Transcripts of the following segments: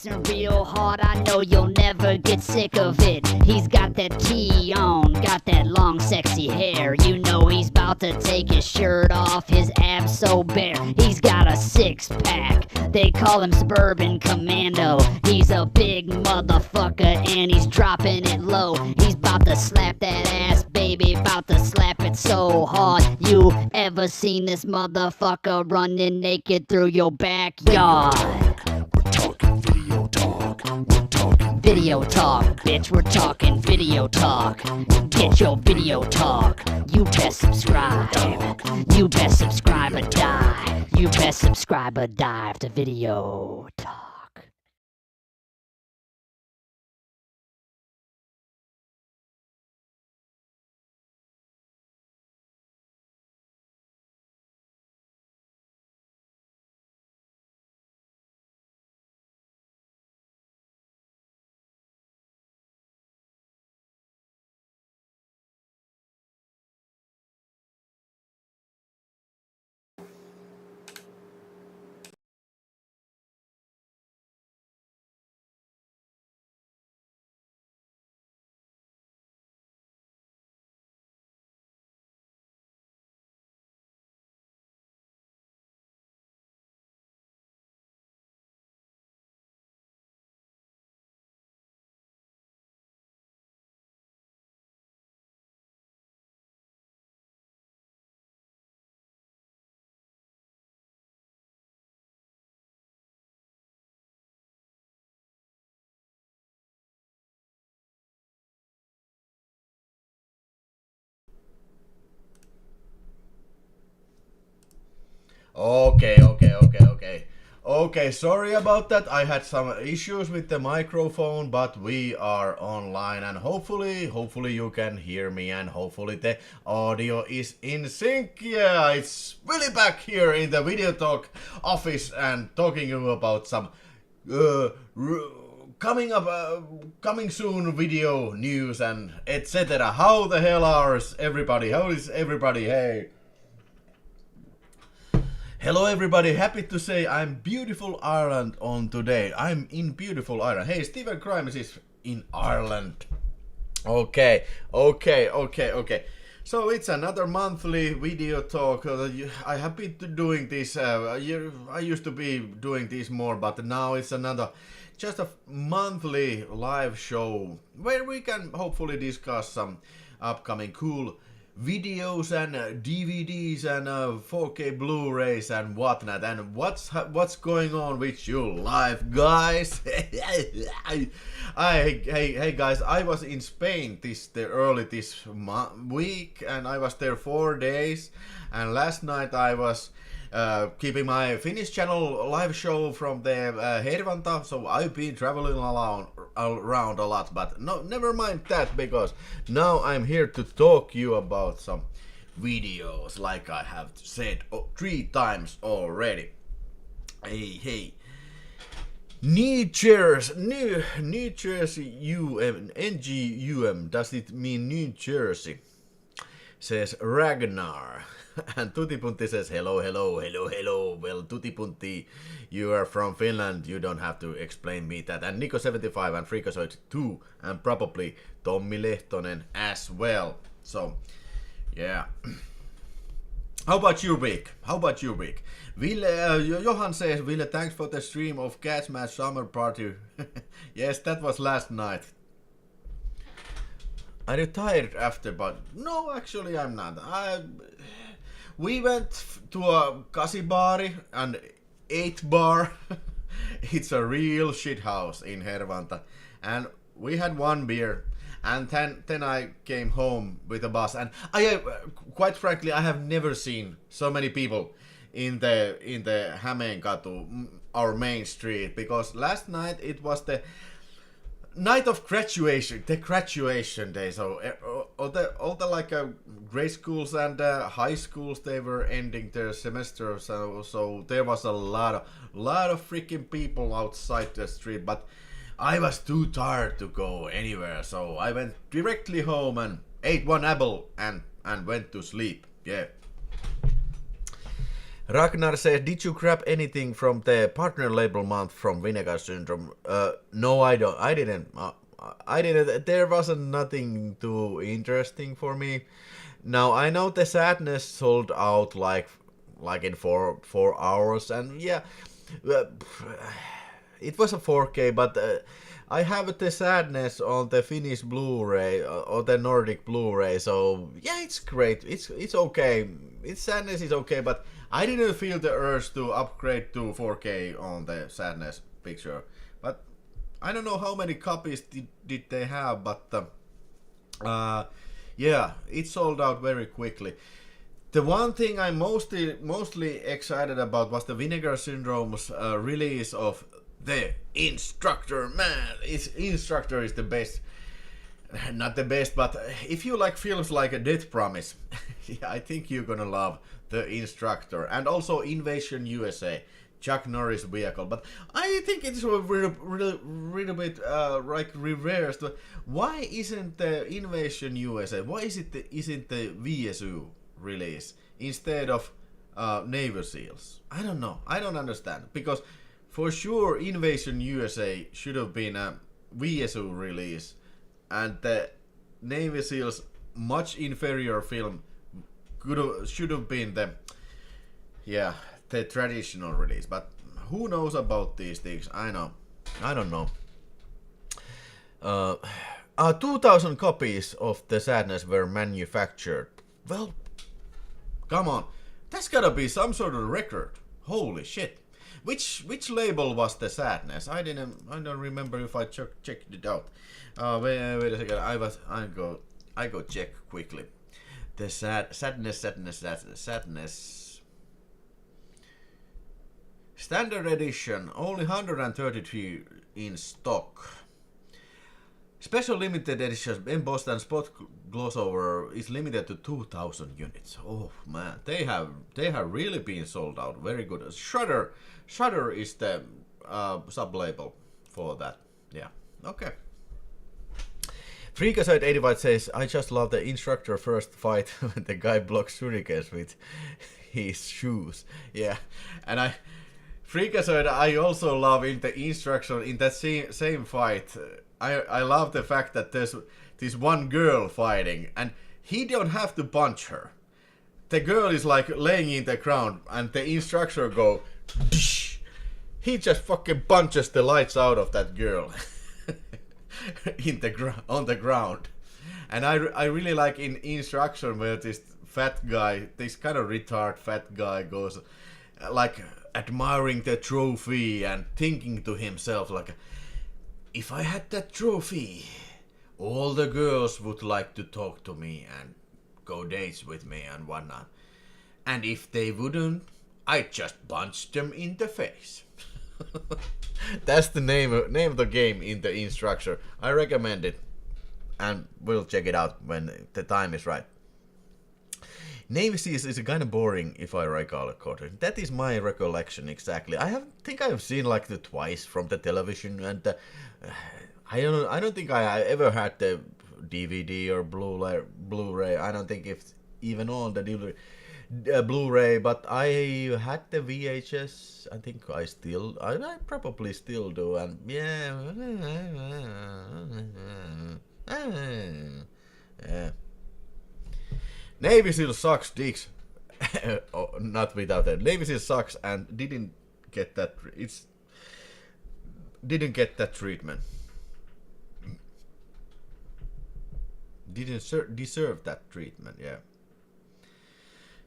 hits him real hard, I know you'll never get sick of it. He's got that T on, got that long sexy hair. You know he's about to take his shirt off, his abs so bare. He's got a six-pack, they call him Suburban Commando. He's a big motherfucker and he's dropping it low. He's about to slap that ass, baby, about to slap it so hard. You ever seen this motherfucker running naked through your backyard? We're talking video talk. We're talking Video talk, bitch, we're talking video talk. Get your video talk. You best subscribe. You best subscribe or die. You best subscribe or dive to video talk. Okay, sorry about that. I had some issues with the microphone, but we are online and hopefully you can hear me and hopefully the audio is in sync. Yeah, it's really back here in the Video Talk office and talking to you about some coming soon video news and etc. How the hell is everybody? How is everybody? Hey. Hello everybody, happy to say I'm beautiful Ireland on today. I'm in beautiful Ireland. Hey, Stephen Grimes is in Ireland. Okay. So it's another monthly video talk. I have been doing this, I used to be doing this more, but now it's just a monthly live show where we can hopefully discuss some upcoming cool videos and DVDs and 4K Blu-rays and whatnot, and what's going on with your life, guys? Hey guys, I was in Spain early this week, and I was there 4 days, and last night I was keeping my Finnish channel live show from the Hervanta, so I've been traveling around a lot, but no, never mind that, because now I'm here to talk you about some videos, like I have said 3 times already. Hey. New Jersey NGUM, does it mean New Jersey? Says Ragnar. And Tutipunti says hello. Well, Tutipunti, you are from Finland, you don't have to explain me that. And Nico75 and Freakazoid 2 and probably Tommi Lehtonen as well. So, yeah. How about your week? Ville, Johan says, Ville, thanks for the stream of Cat's Match Summer Party. Yes, that was last night. I retired after, but no, actually I'm not. We went to a kasibari and 8 bar. It's a real shit house in Hervanta, and we had 1 beer, and then I came home with a bus, and quite frankly, I have never seen so many people in the Hämeenkatu, our main street, because last night it was the night of graduation, the graduation day. So all the like grade schools and high schools, they were ending their semester. So there was a lot of freaking people outside the street. But I was too tired to go anywhere, so I went directly home and ate 1 apple and went to sleep. Yeah. Ragnar says, did you grab anything from the partner label month from Vinegar Syndrome? No, I don't. I didn't. I didn't. There wasn't nothing too interesting for me. Now I know the Sadness sold out like in 4 hours, and yeah, it was a 4K, but I have the Sadness on the Finnish Blu-ray or the Nordic Blu-ray, so yeah, it's great. It's okay. Its Sadness is okay, but I didn't feel the urge to upgrade to 4K on the Sadness picture. But I don't know how many copies did they have, but yeah, it sold out very quickly. The one thing I'm mostly excited about was the Vinegar Syndrome's release of the Instructor. Man, Instructor is the best. Not the best, but if you like films like A Death Promise, yeah, I think you're gonna love the Instructor. And also Invasion USA, Chuck Norris vehicle. But I think it's a little bit like reversed. Why isn't the Invasion USA? Why isn't the VSU release instead of Navy SEALs? I don't know. I don't understand, because for sure Invasion USA should have been a VSU release, and the Navy SEALs much inferior film should have been the traditional release. But who knows about these things? I don't know. 2,000 copies of the Sadness were manufactured. Well, come on, that's gotta be some sort of record. Holy shit! Which label was the Sadness? I don't remember if I checked it out. Wait a second. I go check quickly. The Sadness. Standard edition, only 133 in stock. Special limited edition embossed and spot gloss over is limited to 2,000 units. Oh man, they have really been sold out. Very good. Shudder is the sub-label for that. Yeah. Okay. Freakazoid 85 says, I just love the Instructor first fight when the guy blocks shurikens with his shoes. Yeah, and Freakazoid, I also love in the Instruction in that same fight. I love the fact that there's this one girl fighting, and he don't have to punch her. The girl is like laying in the ground, and the Instructor go, Dish! He just fucking punches the lights out of that girl on the ground. And I really like in Instruction where this fat guy, this kind of retard fat guy goes like admiring the trophy and thinking to himself like, if I had that trophy, all the girls would like to talk to me and go dates with me and whatnot. And if they wouldn't, I'd just punch them in the face. That's the name of the game in the Instructor. I recommend it, and we'll check it out when the time is right. Navy Seals is kind of boring, if I recall it correctly. That is my recollection exactly. I think I've seen like the twice from the television, and I don't think I ever had the DVD or Blu-ray. I don't think it's even on the Blu-ray, but I had the VHS. I think I probably still do, and yeah. Navy Seal sucks dicks. Oh, not without that. Navy Seal sucks and didn't get that. Didn't get that treatment. Didn't deserve that treatment. Yeah.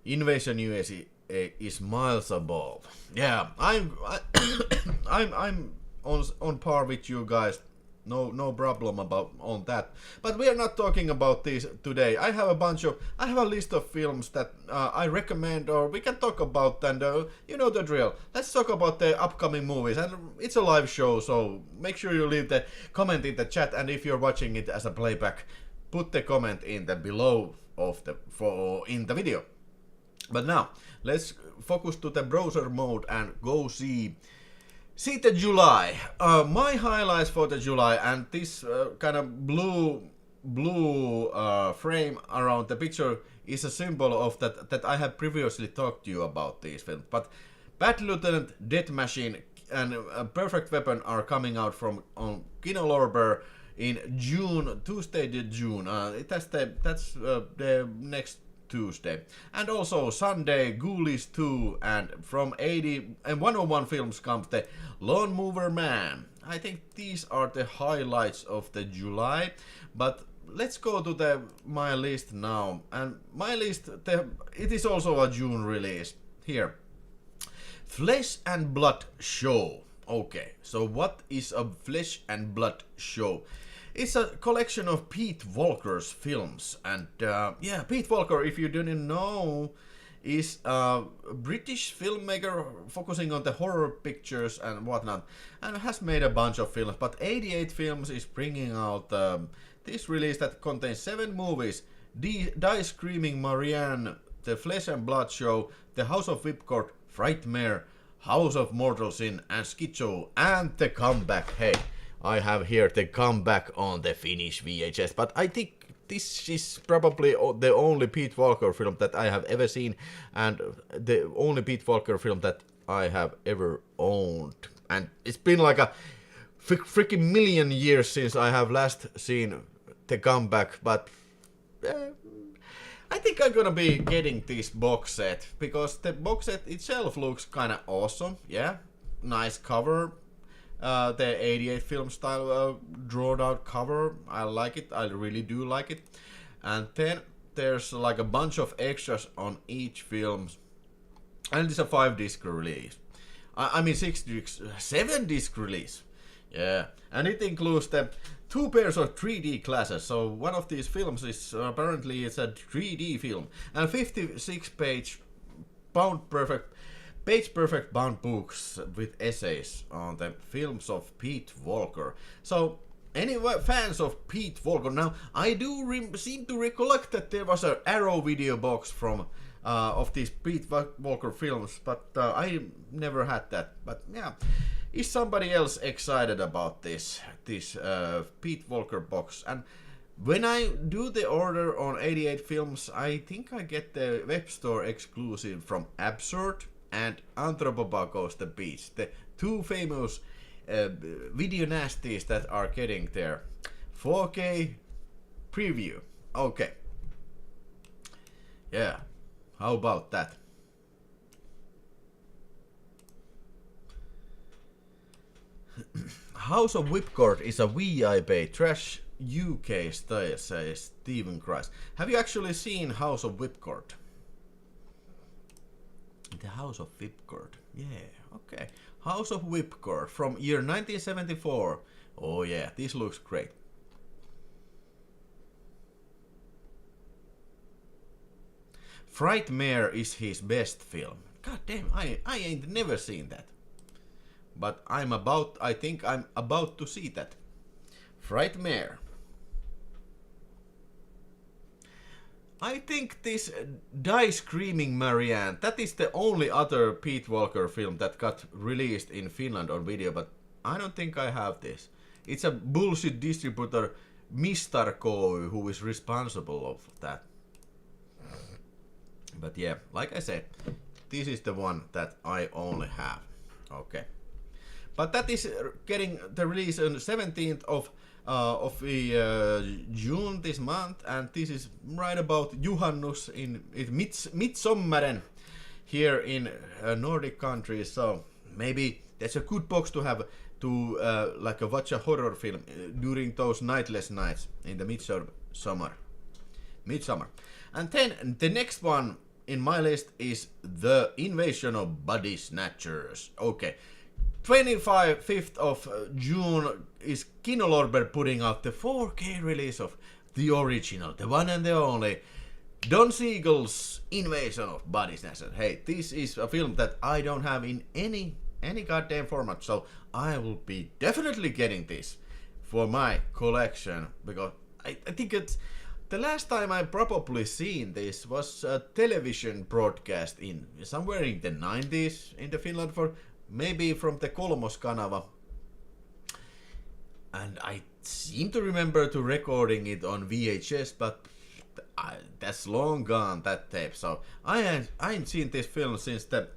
Invasion USA is miles above. Yeah, I'm on par with you guys. No problem on that. But we are not talking about this today. I have a list of films that I recommend, or we can talk about, and you know the drill. Let's talk about the upcoming movies, and it's a live show, so make sure you leave the comment in the chat, and if you're watching it as a playback, put the comment in the below in the video. But now let's focus to the browser mode and go see the July. My highlights for the July, and this kind of blue frame around the picture is a symbol of that I have previously talked to you about these films. But Bad Lieutenant, Death Machine, and Perfect Weapon are coming out from on Kinolorber in June, Tuesday to June. That's the next Tuesday. And also Sunday, Ghoulies 2, and from 80 and 101 Films comes the Lawn Mower Man. I think these are the highlights of the July, but let's go to my list now. And my list, it is also a June release. Here, Flesh and Blood Show. Okay, so what is a Flesh and Blood Show? It's a collection of Pete Walker's films, and yeah, Pete Walker, if you didn't know, is a British filmmaker focusing on the horror pictures and whatnot, and has made a bunch of films. But 88 Films is bringing out this release that contains 7 movies: Die Screaming Marianne, The Flesh and Blood Show, The House of Whipcord, Frightmare, House of Mortal Sin, and Schizo, and The Comeback. Hey, I have here The Comeback on the Finnish VHS, but I think this is probably the only Pete Walker film that I have ever seen, and the only Pete Walker film that I have ever owned. And it's been like a freaking million years since I have last seen The Comeback, but I think I'm gonna be getting this box set, because the box set itself looks kinda awesome. Yeah, nice cover. The 88 Film style drawn out cover. I like it. I really do like it. And then there's like a bunch of extras on each film. And it's a 5-disc release. I mean 7-disc release. Yeah. And it includes the 2 pairs of 3D glasses. So one of these films is apparently it's a 3D film. And 56-page page-perfect bound books with essays on the films of Pete Walker. So, anyway, fans of Pete Walker. Now, I do seem to recollect that there was an Arrow video box from of these Pete Walker films, but I never had that. But yeah, is somebody else excited about this Pete Walker box? And when I do the order on 88 Films, I think I get the web store exclusive from Absurd and Anthropophagus Goes the Beach, the 2 famous video nasties that are getting their 4K preview. Okay. Yeah, how about that? House of Whipcord is a VIP trash UK style, says Stephen Christ. Have you actually seen House of Whipcord? The House of Whipcord. Yeah, okay. House of Whipcord from year 1974. Oh yeah, this looks great. Frightmare is his best film. God damn, I ain't never seen that. But I think I'm about to see that. Frightmare. I think this Die Screaming Marianne, that is the only other Pete Walker film that got released in Finland on video, but I don't think I have this. It's a bullshit distributor, Mr. Koy, who is responsible of that. But yeah, like I said, this is the one that I only have. Okay. But that is getting the release on the 17th of June this month, and this is right about Juhannus in Midsommaren here in Nordic countries. So maybe that's a good box to have to like watch a horror film during those nightless nights in the midsummer. And then the next one in my list is The Invasion of Body Snatchers. Okay. 25th of June is Kinolorber putting out the 4K release of the original, the one and the only Don Siegel's Invasion of Body Snatchers. Hey, this is a film that I don't have in any goddamn format, so I will be definitely getting this for my collection, because I think it's the last time I probably seen this was a television broadcast in somewhere in the 90s in the Finland, for maybe from the Kolmoskanava, and I seem to remember to recording it on VHS, but that's long gone, that tape. So I ain't seen this film since the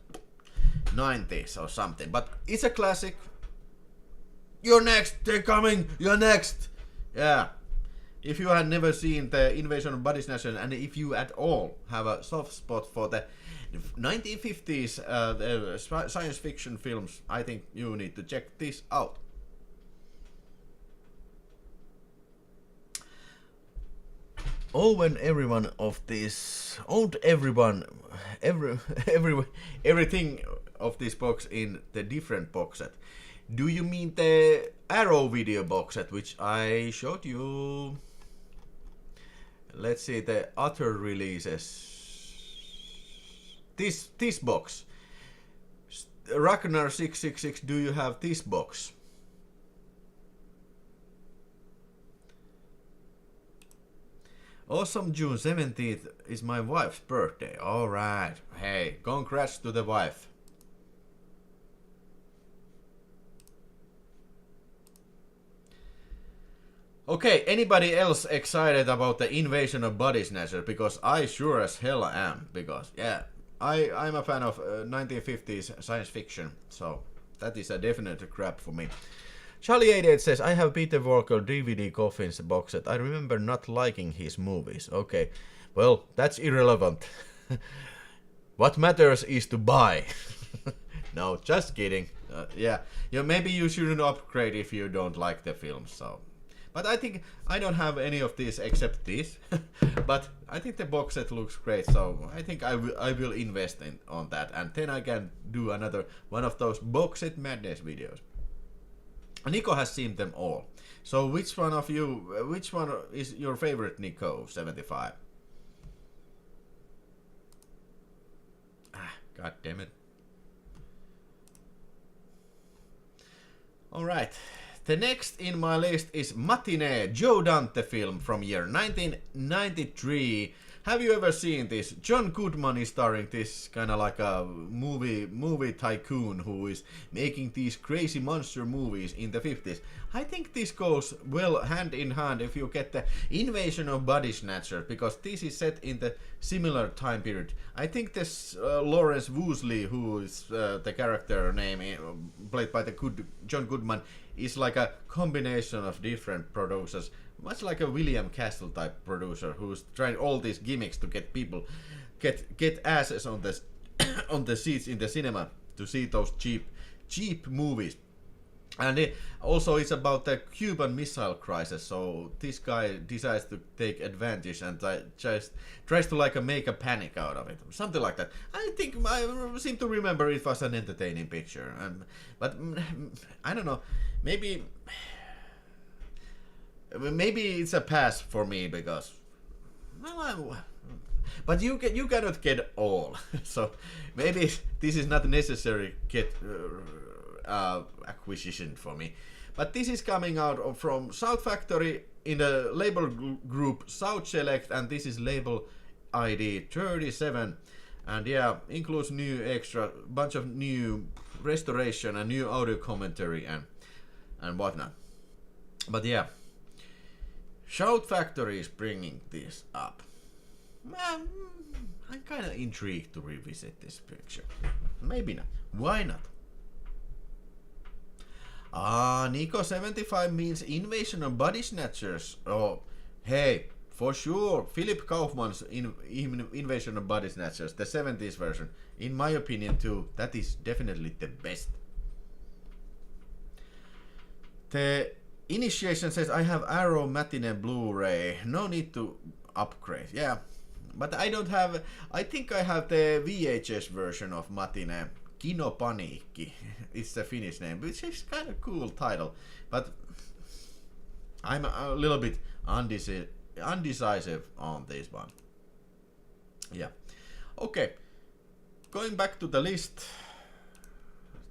90s or something. But it's a classic. You're next. They're coming. You're next. Yeah. If you had never seen the Invasion of Body Snatchers, and if you at all have a soft spot for the 1950s science fiction films, I think you need to check this out. Everything of this box in the different box set. Do you mean the Arrow video box set, which I showed you? Let's see the other releases. This box. Ragnar 666, do you have this box? Awesome, June 17th is my wife's birthday. Alright. Hey, congrats to the wife. Okay, anybody else excited about the Invasion of Body Snatchers? Because I sure as hell am. Because, yeah, I'm a fan of 1950s science fiction. So, that is a definite grab for me. Charlie88 says, I have Peter Walker DVD Coffins box set. I remember not liking his movies. Okay, well, that's irrelevant. What matters is to buy. No, just kidding. Yeah, maybe you shouldn't upgrade if you don't like the film. So, but I think I don't have any of these except this. But I think the box set looks great. So I think I will invest on that, and then I can do another one of those box set madness videos. Nico has seen them all. So which one is your favorite, Nico 75? God damn it. Alright. The next in my list is Matinee, Joe Dante film from year 1993. Have you ever seen this? John Goodman is starring this kind of like a movie tycoon who is making these crazy monster movies in the 50s. I think this goes well hand in hand if you get the Invasion of Body Snatchers, because this is set in the similar time period. I think this Lawrence Woosley, who is the character name played by the John Goodman, is like a combination of different producers. Much like a William Castle type producer who's trying all these gimmicks to get people get asses on the on the seats in the cinema to see those cheap movies. And also it's about the Cuban Missile Crisis, so this guy decides to take advantage and just tries to like make a panic out of it, something like that. I think I seem to remember it was an entertaining picture, but I don't know, maybe it's a pass for me because, well, but you cannot get all, so maybe this is not necessary acquisition for me. But this is coming out from South Factory in the label group South Select, and this is label ID 37, and yeah, includes new extra, bunch of new restoration and new audio commentary and whatnot. But yeah, Shout Factory is bringing this up. I'm kind of intrigued to revisit this picture. Maybe not. Why not? Nico 75 means Invasion of Body Snatchers. Oh, hey, for sure. Philip Kaufman's Invasion of Body Snatchers, the 70s version. In my opinion, too, that is definitely the best. The Initiation says, I have Arrow Matinee Blu-ray. No need to upgrade. Yeah, but I don't have. I think I have the VHS version of Matinee. Kino Paniikki. It's the Finnish name, which is kind of cool title. But I'm a little bit undecisive on this one. Yeah. Okay. Going back to the list.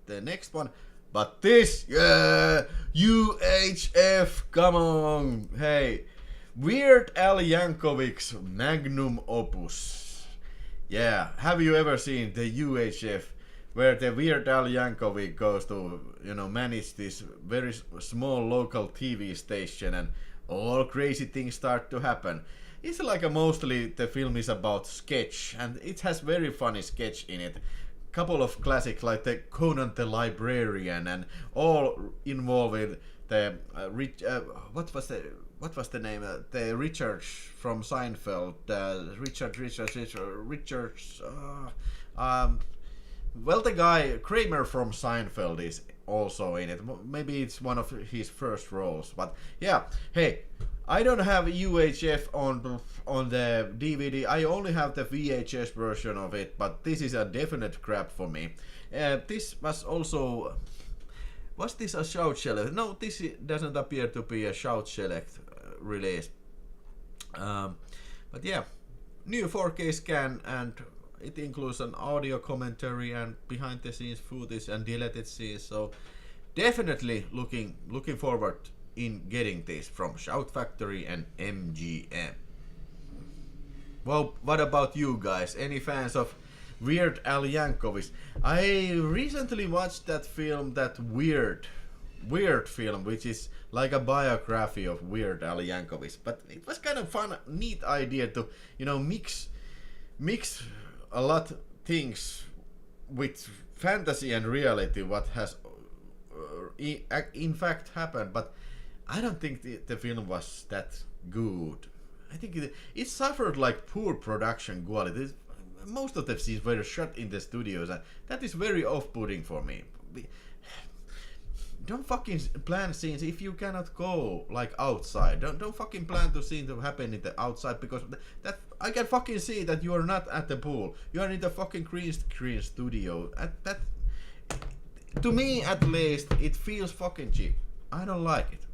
The next one. But this, yeah, UHF, come on, hey, Weird Al Yankovic's magnum opus. Yeah, have you ever seen the UHF, where the Weird Al Yankovic goes to, manage this very small local TV station and all crazy things start to happen? it's like a mostly the film is about sketch, and it has very funny sketch in it. Couple of classics like the Conan the Librarian, and all involving the what was the name? The Richard from Seinfeld. Richards. Well, the guy Kramer from Seinfeld is also in it. Maybe it's one of his first roles. But yeah, hey, I don't have UHF on the DVD. I only have the VHS version of it. But this is a definite grab for me. This was also. Was this a Shout Select? No, this doesn't appear to be a Shout Select release. But yeah, new 4K scan, and it includes an audio commentary and behind the scenes footage and deleted scenes. So definitely looking forward in getting this from Shout Factory and MGM. Well, what about you guys? Any fans of Weird Al Yankovic? I recently watched that film, that Weird film, which is like a biography of Weird Al Yankovic. But it was kind of fun, neat idea to, mix a lot of things with fantasy and reality, what has in fact happened. But I don't think the film was that good. I think it suffered like poor production quality. Most of the scenes were shot in the studios, and that is very off-putting for me. Don't fucking plan scenes if you cannot go like outside. Don't fucking plan to scene to happen in the outside, because that I can fucking see that you are not at the pool. You are in the fucking green screen studio. That to me at least it feels fucking cheap. I don't like it.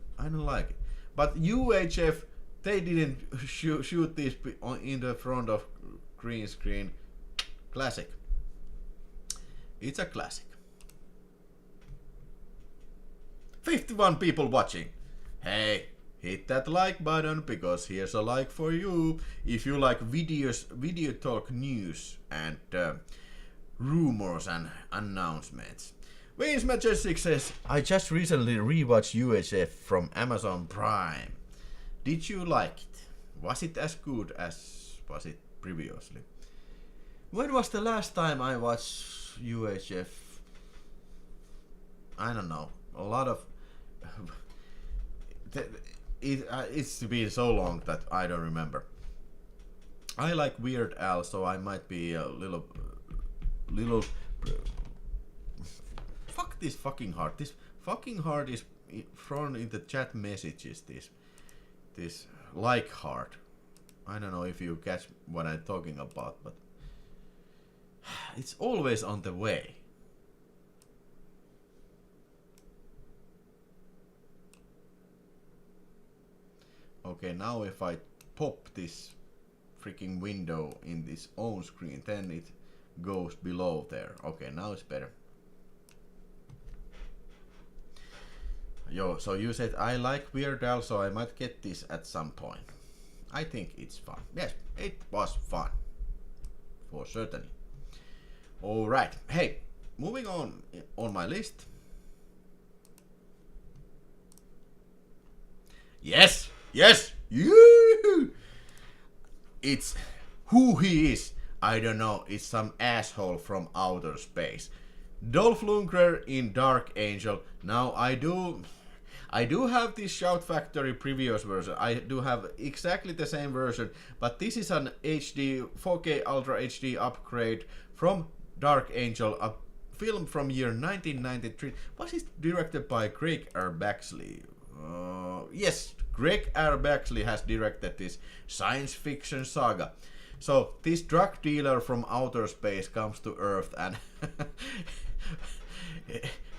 But UHF, they didn't shoot this in the front of green screen. Classic. It's a classic. 51 people watching. Hey, hit that like button, because here's a like for you if you like VideoTalk news and rumors and announcements. Wayne's Majestic says, I just recently rewatched UHF from Amazon Prime. Did you like it? Was it as good as was it previously? When was the last time I watched UHF? I don't know. A lot of it's been so long that I don't remember. I like Weird Al, so I might be a little. Fuck this fucking heart. This fucking heart is thrown in the chat messages. This like heart. I don't know if you catch what I'm talking about, but it's always on the way. Okay, now if I pop this freaking window in this own screen, then it goes below there. Okay, now it's better. Yo, so you said I like Weird Al, so I might get this at some point. I think it's fun. Yes, it was fun. For certain. Alright, hey, moving on my list. Yes! Yoo-hoo! It's who he is. I don't know. It's some asshole from outer space. Dolph Lundgren in Dark Angel. Now I do have this Shout Factory previous version. I do have exactly the same version, but this is an HD 4K Ultra HD upgrade from Dark Angel, a film from year 1993. Was it directed by Craig R. Baxley? Yes, Craig R. Baxley has directed this science fiction saga. So this drug dealer from outer space comes to Earth and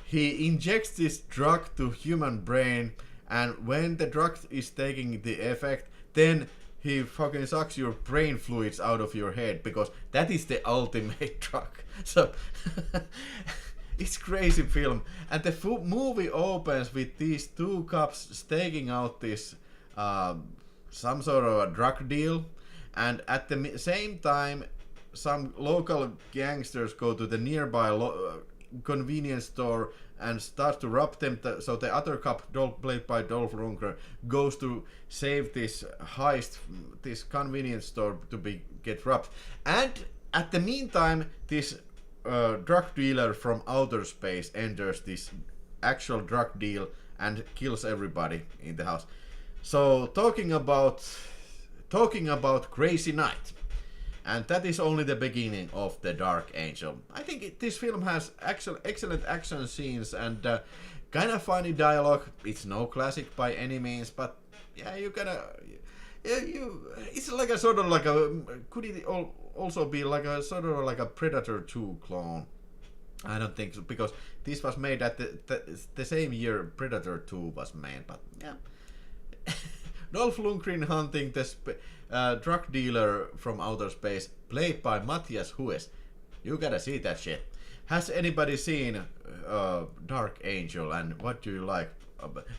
he injects this drug to human brain, and when the drug is taking the effect, then he fucking sucks your brain fluids out of your head, because that is the ultimate drug. So it's crazy film, and the movie opens with these two cops taking out this some sort of a drug deal, and at the same time some local gangsters go to the nearby convenience store and starts to rob them. So the other cop, played by Dolph Lundgren, goes to save this heist, this convenience store to get robbed. And at the meantime, this drug dealer from outer space enters this actual drug deal and kills everybody in the house. So talking about Crazy Night. And that is only the beginning of The Dark Angel. I think this film has excellent action scenes and kind of funny dialogue. It's no classic by any means, but yeah, it's like a sort of like a, could it also be like a sort of like a Predator 2 clone? I don't think so, because this was made at the same year Predator 2 was made, but yeah. Dolph Lundgren hunting the drug dealer from outer space, played by Matthias Hues. You gotta see that shit. Has anybody seen Dark Angel, and what do you like?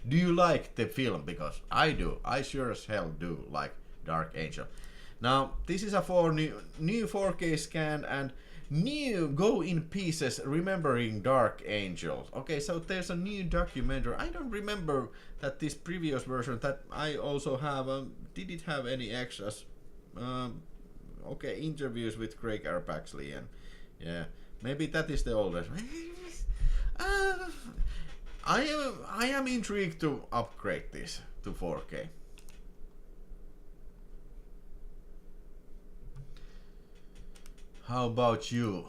Do you like the film? Because I do. I sure as hell do like Dark Angel. Now, this is a new 4K scan and new Go in Pieces Remembering Dark Angel. Okay, so there's a new documentary. I don't remember that this previous version that I also have, did it have any extras? Okay, interviews with Craig R. Paxley, and yeah, maybe that is the oldest. I am intrigued to upgrade this to 4K. How about you?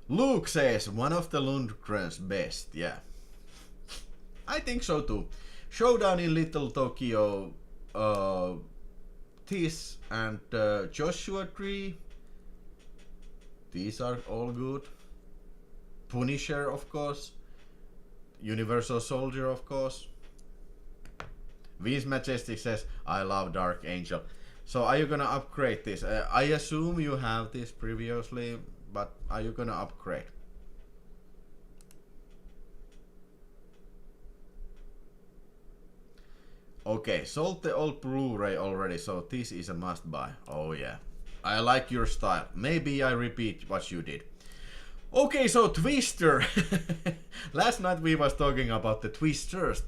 Luke says one of the Lundgren's best. Yeah, I think so too. Showdown in Little Tokyo, this and Joshua Tree. These are all good. Punisher, of course. Universal Soldier, of course. Vince Majestic says, I love Dark Angel. So are you gonna upgrade this? I assume you have this previously, but are you gonna upgrade? Okay, sold the old Blu-ray already, so this is a must buy. Oh yeah. I like your style. Maybe I repeat what you did. Okay, so Twister. Last night we was talking about the Twisters.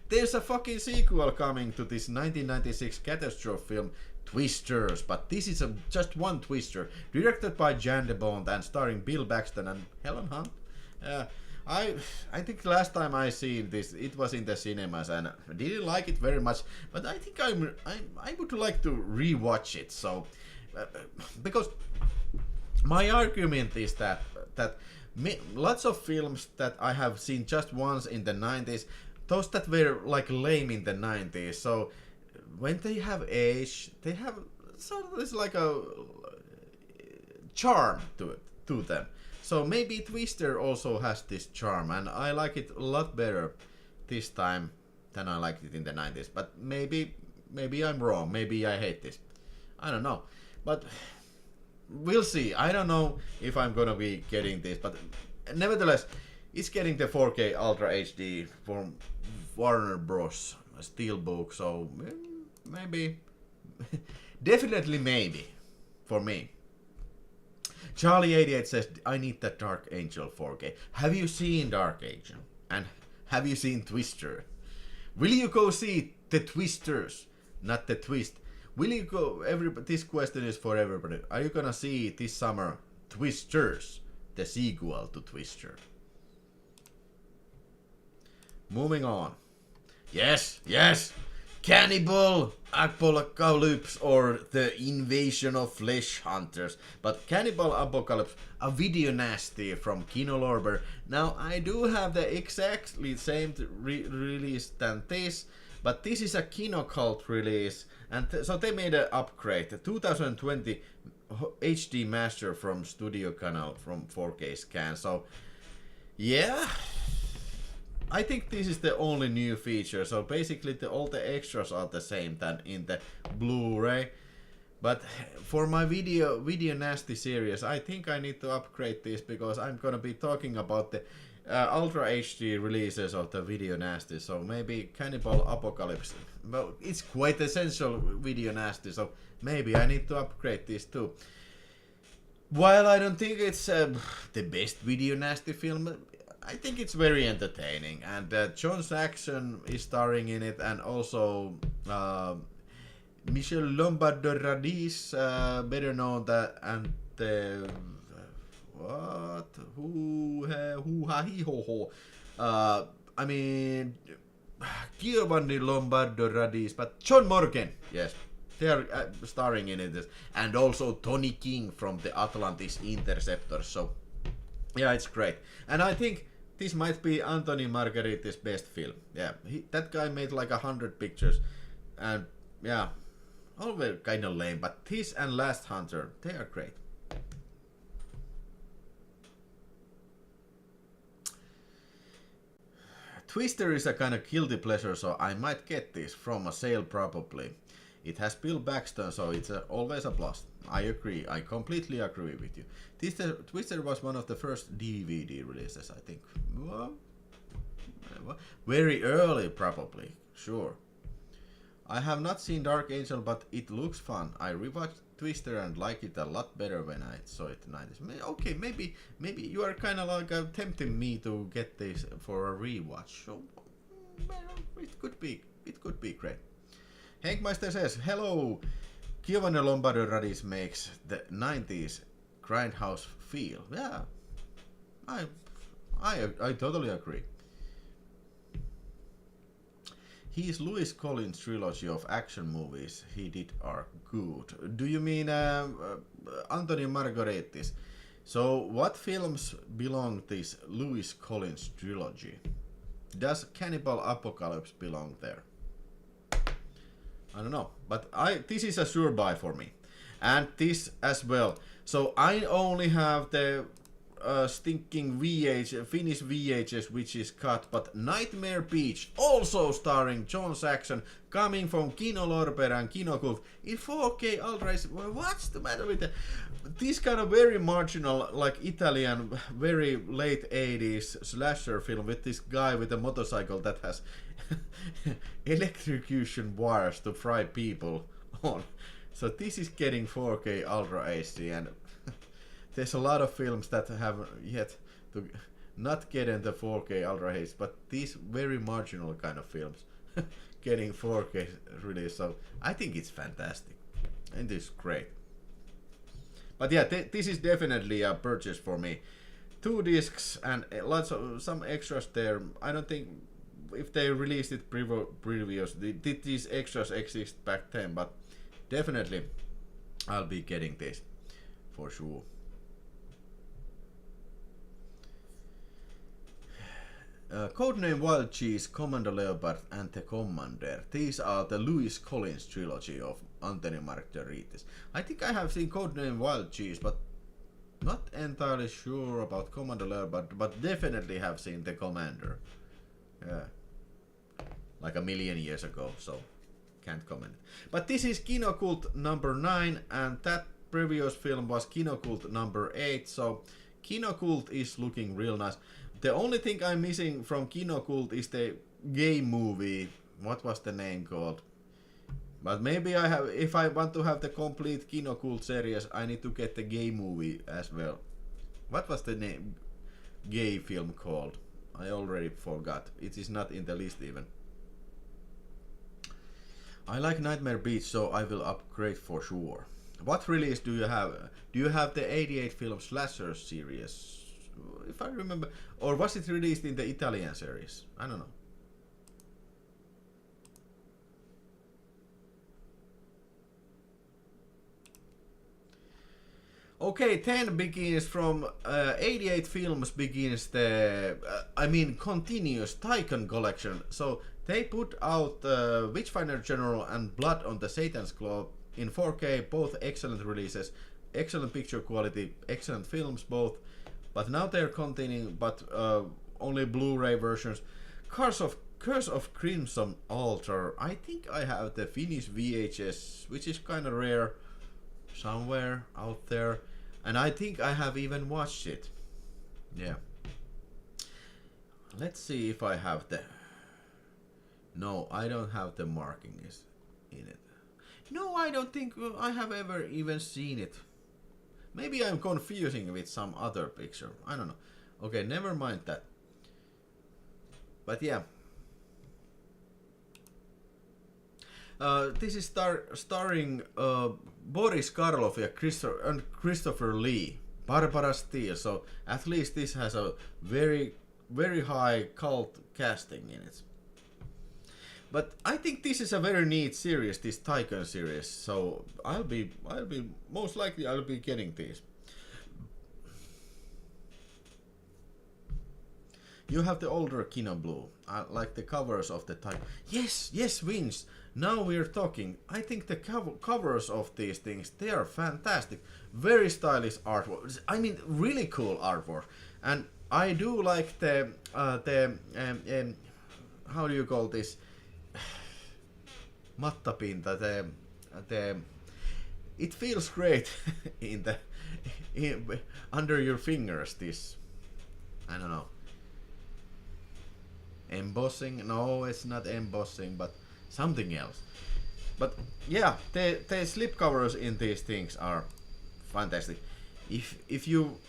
There's a fucking sequel coming to this 1996 catastrophe film, Twisters, but this is just one Twister, directed by Jan de Bont and starring Bill Paxton and Helen Hunt. I think last time I seen this, it was in the cinemas, and I didn't like it very much. But I think I would like to rewatch it. So because my argument is that lots of films that I have seen just once in the 90s, those that were like lame in the 90s. So when they have age, they have sort of this like a charm to them. So maybe Twister also has this charm, and I like it a lot better this time than I liked it in the 90s. But maybe I'm wrong. Maybe I hate this. I don't know. But we'll see. I don't know if I'm gonna be getting this, but nevertheless, it's getting the 4K Ultra HD from Warner Bros. Steelbook, so maybe, definitely maybe, for me. Charlie88 says, I need that Dark Angel 4K. Have you seen Dark Angel? And have you seen Twister? Will you go see the Twisters? Not the Twist. Will you go, this question is for everybody. Are you gonna see this summer Twisters, the sequel to Twister? Moving on. Yes. Cannibal Apocalypse, or the Invasion of Flesh Hunters. But Cannibal Apocalypse, a video nasty from Kino Lorber. Now, I do have the exactly same release than this, but this is a Kino Cult release, and so they made an upgrade. The 2020 HD master from Studio Canal from 4K scan. So, yeah, I think this is the only new feature. So basically, all the extras are the same than in the Blu-ray. But for my video nasty series, I think I need to upgrade this, because I'm gonna be talking about the Ultra HD releases of the video nasty. So maybe Cannibal Apocalypse. Well, it's quite essential video nasty, so maybe I need to upgrade this too. While I don't think it's the best video nasty film, I think it's very entertaining. And John Saxon is starring in it, and also Michel Lombardo-Radice, better known that, and what? Who, ha, he, ho, ho. I mean, Giovanni Lombardo-Radice, but John Morgan, yes. They are starring in it, and also Tony King from the Atlantis Interceptor. So, yeah, it's great. And I think this might be Anthony Margariti's best film. Yeah, that guy made like 100 pictures, and yeah, all were kind of lame. But this and Last Hunter, they are great. Twister is a kind of guilty pleasure, so I might get this from a sale probably. It has Bill Paxton, so it's always a plus. I agree. I completely agree with you. Twister was one of the first DVD releases, I think. Well, very early, probably. Sure. I have not seen Dark Angel, but it looks fun. I rewatched Twister and like it a lot better when I saw it in the 90s. Okay, maybe you are kind of like tempting me to get this for a rewatch. So, it could be great. Henkmeister says, hello, Giovanni Lombardo-Radice makes the 90s grindhouse feel. Yeah, I totally agree. His Lewis Collins trilogy of action movies he did are good. Do you mean Anthony Margaritis? So what films belong this Lewis Collins trilogy? Does Cannibal Apocalypse belong there? I don't know, but this is a sure buy for me, and this as well. So I only have the stinking Finnish VHS which is cut, but Nightmare Beach, also starring John Saxon, coming from Kino Lorber and Kino Cult in 4K Ultra. What's the matter with that? This kind of very marginal, like Italian, very late 80s slasher film with this guy with a motorcycle that has electrocution wires to fry people on. So this is getting 4K Ultra HD, and there's a lot of films that have yet to not get into 4K Ultra HD, but these very marginal kind of films getting 4K release. So I think it's fantastic, and it's great. But yeah, this is definitely a purchase for me. 2 discs and lots of some extras there. I don't think if they released it previously, these extras exist back then, but definitely I'll be getting this for sure. Codename Wild Cheese, Commander Leopard, and the Commander. These are the Lewis Collins trilogy of Anthony Margaritis. I think I have seen Codename Wild Cheese, but not entirely sure about Commander Leopard, but definitely have seen the Commander. Yeah. Like a million years ago, so can't comment. But this is Kino Cult number 9, and that previous film was Kino Cult number 8, so Kino Cult is looking real nice. The only thing I'm missing from Kino Cult is the game movie. What was the name called? But maybe I have, if I want to have the complete Kino Cult series, I need to get the game movie as well. What was the name gay film called? I already forgot. It is not in the list even. I like Nightmare Beach, so I will upgrade for sure. What release do you have? Do you have the 88 film slasher series? If I remember, or was it released in the Italian series? I don't know. Okay, 10 begins from 88 films begins the continuous Tycoon collection. So they put out Witchfinder General and Blood on the Satan's Claw in 4K, both excellent releases, excellent picture quality, excellent films both. But now they're containing only Blu-ray versions. Curse of Crimson Altar. I think I have the Finnish VHS, which is kind of rare, somewhere out there, and I think I have even watched it. Yeah. Let's see if I have the. No, I don't have the markings in it. No, I don't think I have ever even seen it. Maybe I'm confusing with some other picture. I don't know. Okay, never mind that. But yeah. This is starring Boris Karloff and Christopher Lee. Barbara Steele. So at least this has a very, very high cult casting in it. But I think this is a very neat series, this Tycoon series. So I'll be most likely I'll be getting these. You have the older Kino Blue. I like the covers of the Tycoon. Yes, Vince. Now we're talking. I think the covers of these things, they are fantastic. Very stylish artwork. I mean, really cool artwork. And I do like the how do you call this? Mattapinta. The it feels great under your fingers. This, I don't know. Embossing? No, it's not embossing, but something else. But yeah, the slipcovers in these things are fantastic. If you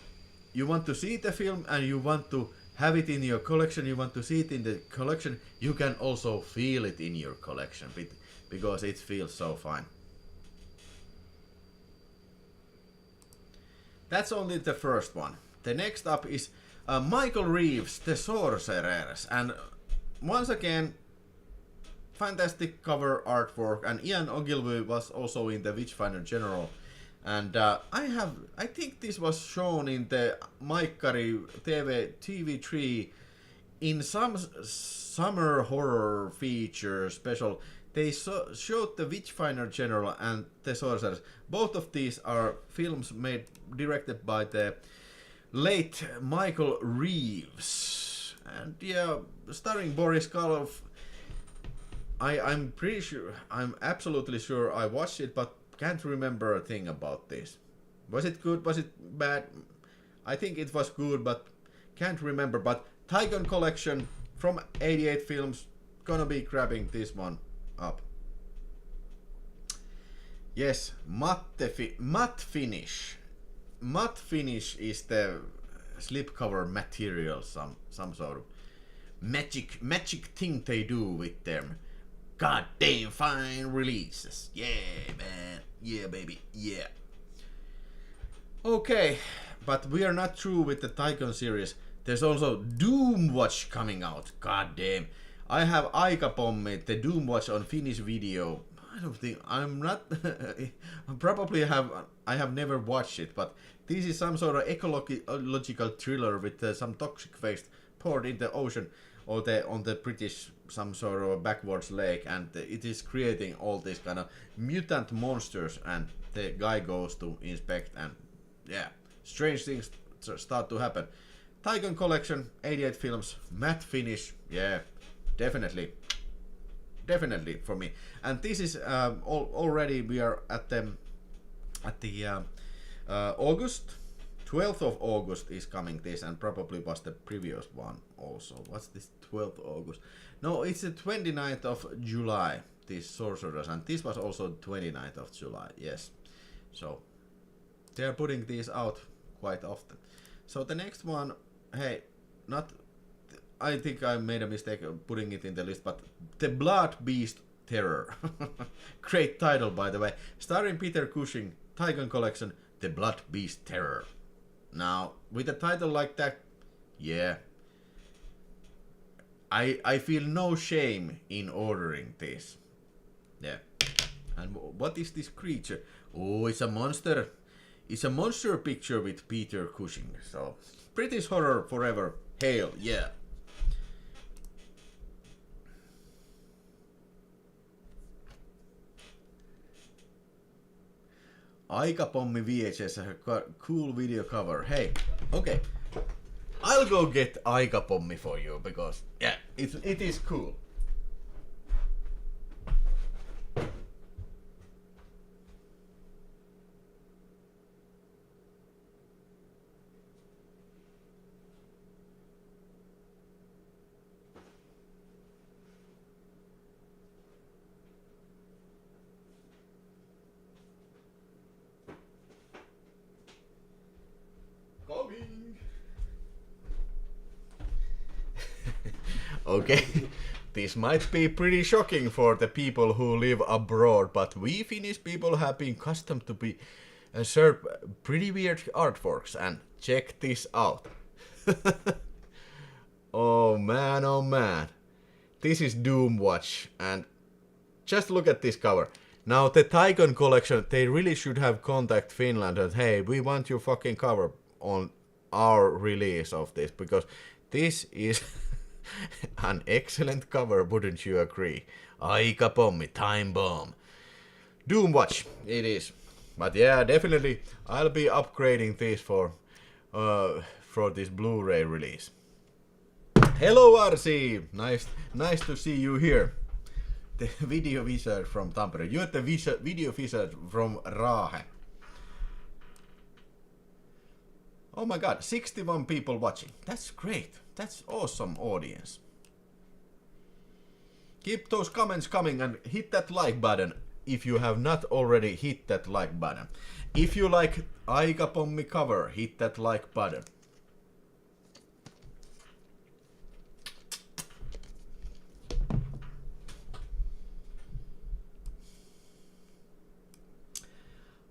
want to see the film and you want to have it in your collection, you want to see it in the collection, you can also feel it in your collection because it feels so fine. That's only the first one. The next up is Michael Reeves, The Sorcerers, and once again, fantastic cover artwork, and Ian Ogilvy was also in the Witchfinder General, and I think this was shown in the Maikkari TV3 in some summer horror feature special. They showed the Witchfinder General and The Sorcerers. Both of these are films directed by the late Michael Reeves, and yeah, starring Boris Karloff. I'm pretty sure, I'm absolutely sure I watched it, but can't remember a thing about this. Was it good? Was it bad? I think it was good, but can't remember. But Tycoon collection from 88 films, gonna be grabbing this one up. Yes, matte finish. Matte finish is the slipcover material, some sort of magic thing they do with them. Goddamn fine releases. Yeah, man. Yeah, baby. Yeah. Okay, but we are not through with the Tycoon series. There's also Doomwatch coming out. Goddamn. I have Aikapommi, the Doomwatch on Finnish video. I don't think I'm not. I have never watched it, but this is some sort of ecological thriller with some toxic waste poured in the ocean or on the British some sort of backwards lake, and it is creating all these kind of mutant monsters, and the guy goes to inspect, and yeah, strange things start to happen. Tycoon collection, 88 films, matte finish, yeah, definitely for me. And this is already we are at the August 12th of August is coming this, and probably was the previous one also. What's this 12th August? No, it's the 29th of July, this Sorcerers, and this was also 29th of July, yes. So they are putting these out quite often. So the next one, hey, I think I made a mistake of putting it in the list, but The Blood Beast Terror. Great title, by the way. Starring Peter Cushing, Tycoon collection, The Blood Beast Terror. Now, with a title like that, yeah, I feel no shame in ordering this. Yeah. And what is this creature? Oh, it's a monster. It's a monster picture with Peter Cushing. So, British horror forever. Hail, yeah. Aikapommi VHS, a cool video cover. Hey, okay. I'll go get Aikapommi for you because, yeah, it is cool. Okay, this might be pretty shocking for the people who live abroad, but we Finnish people have been accustomed to be served pretty weird artworks, and check this out. Oh man. This is Doomwatch, and just look at this cover. Now the Tycoon collection, they really should have contact Finland and hey, we want your fucking cover on our release of this, because this is an excellent cover, wouldn't you agree? Aikapommi, time bomb. Doomwatch, it is. But yeah, definitely I'll be upgrading this for this Blu-ray release. Hello RC, nice to see you here. The video wizard from Tampere. You're the video wizard from Raahe. Oh my god, 61 people watching. That's great. That's awesome audience. Keep those comments coming and hit that like button if you have not already hit that like button. If you like Aikapommi cover, hit that like button.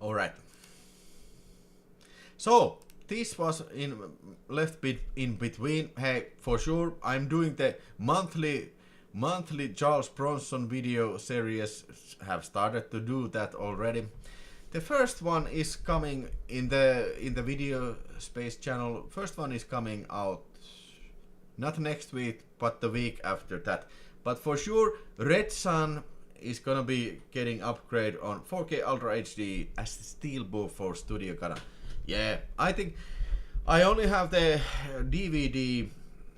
Alright. So, this was left bit in between. Hey, for sure, I'm doing the monthly Charles Bronson video series. Have started to do that already. The first one is coming in the Video Space channel. First one is coming out not next week, but the week after that. But for sure, Red Sun is gonna be getting upgrade on 4K Ultra HD as the Steelbook for Studio Ghana. Yeah, I think I only have the DVD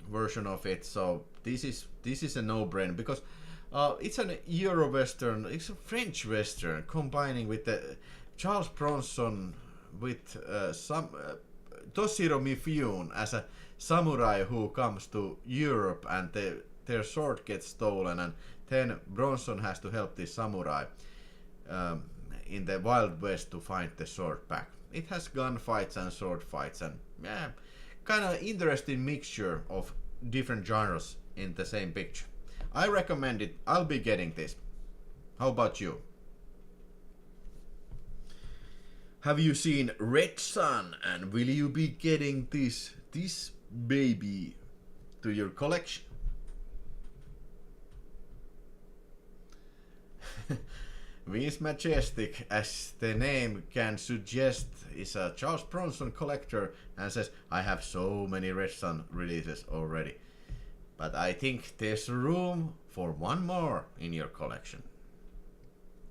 version of it, so this is a no-brainer because it's an Euro Western, it's a French Western combining with the Charles Bronson with some Toshiro Mifune as a samurai who comes to Europe and their sword gets stolen, and then Bronson has to help this samurai in the Wild West to find the sword back. It has gunfights and sword fights and yeah, kind of interesting mixture of different genres in the same picture. I recommend it. I'll be getting this. How about you? Have you seen Red Sun, and will you be getting this baby to your collection? Vince Majestic, as the name can suggest, is a Charles Bronson collector and says, I have so many Red Sun releases already, but I think there's room for one more in your collection.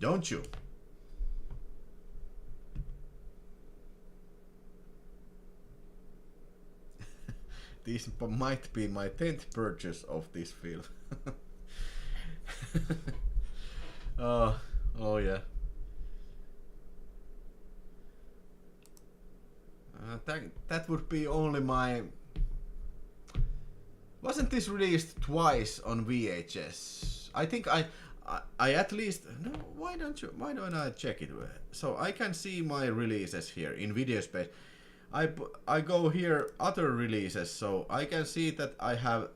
Don't you? This might be my 10th purchase of this film. Oh yeah. That would be only my... Wasn't this released twice on VHS? I think I at least... No, why don't I check it? So I can see my releases here in Video Space. I go here, other releases, so I can see that I have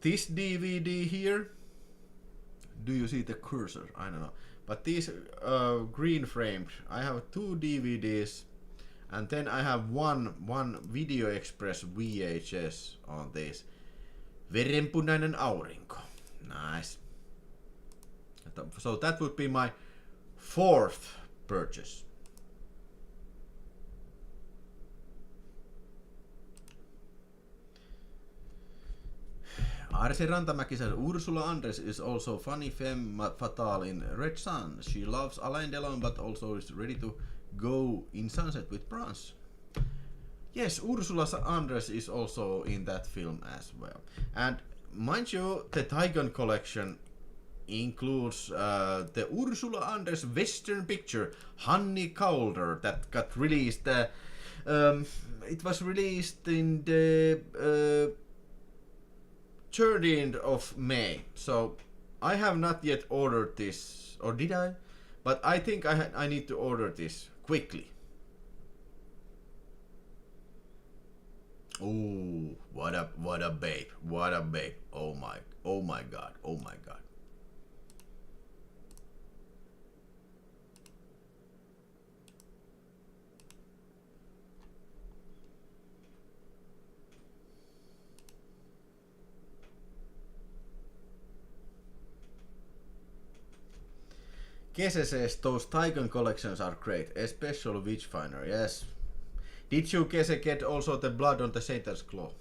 this DVD here. Do you see the cursor? I don't know. But these green framed, I have 2 DVDs, and then I have one Video Express VHS on this. Verenpunainen aurinko. Nice. So that would be my 4th purchase. Arsi Rantamäki says Ursula Andress is also funny femme fatale in Red Sun. She loves Alain Delon but also is ready to go in Sunset with Bronze. Yes, Ursula Andress is also in that film as well. And mind you, the Tycoon collection includes the Ursula Andress Western picture Honey Calder that got released. It was released in the 13th of May, so I have not yet ordered this, or did I? But I think I need to order this quickly. Ooh, what a babe, what a babe. Oh my Oh my god, oh my god. Kese says those Titan collections are great, especially Witchfinder, yes. Did you, Kese, get also the Blood on the Satan's Claw?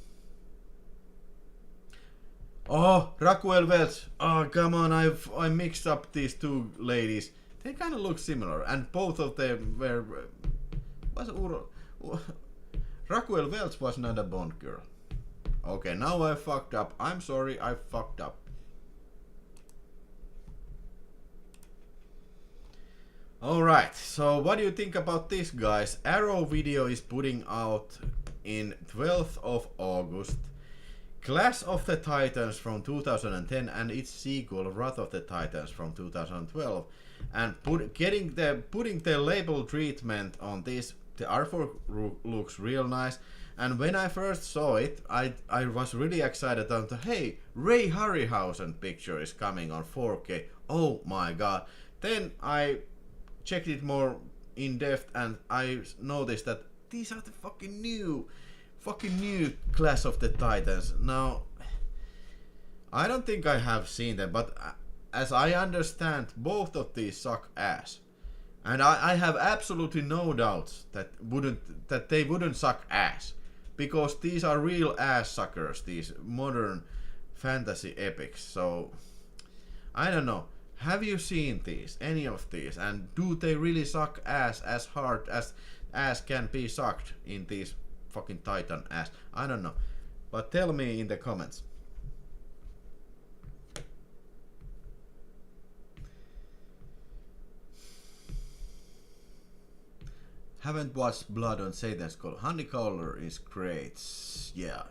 Oh, Raquel Welch. Oh, come on, I mixed up these two ladies. They kind of look similar, and both of them were... Raquel Welch was not a Bond girl. Okay, now I fucked up. I'm sorry, I fucked up. Alright, so what do you think about this, guys? Arrow Video is putting out in 12th of August Clash of the Titans from 2010 and its sequel Wrath of the Titans from 2012, and putting the label treatment on this. The artwork looks real nice, and when I first saw it, I was really excited that hey, Ray Harryhausen picture is coming on 4K. Oh my god. Then I checked it more in depth and I noticed that these are the fucking new Clash of the Titans. Now, I don't think I have seen them, but as I understand, both of these suck ass. And I have absolutely no doubts that they wouldn't suck ass, because these are real ass suckers, these modern fantasy epics. So I don't know. Have you seen these, any of these, and do they really suck ass as hard as ass can be sucked in these fucking Titan ass? I don't know, but tell me in the comments. Haven't watched Blood on Satan's Call. Honey Color is great. Yeah,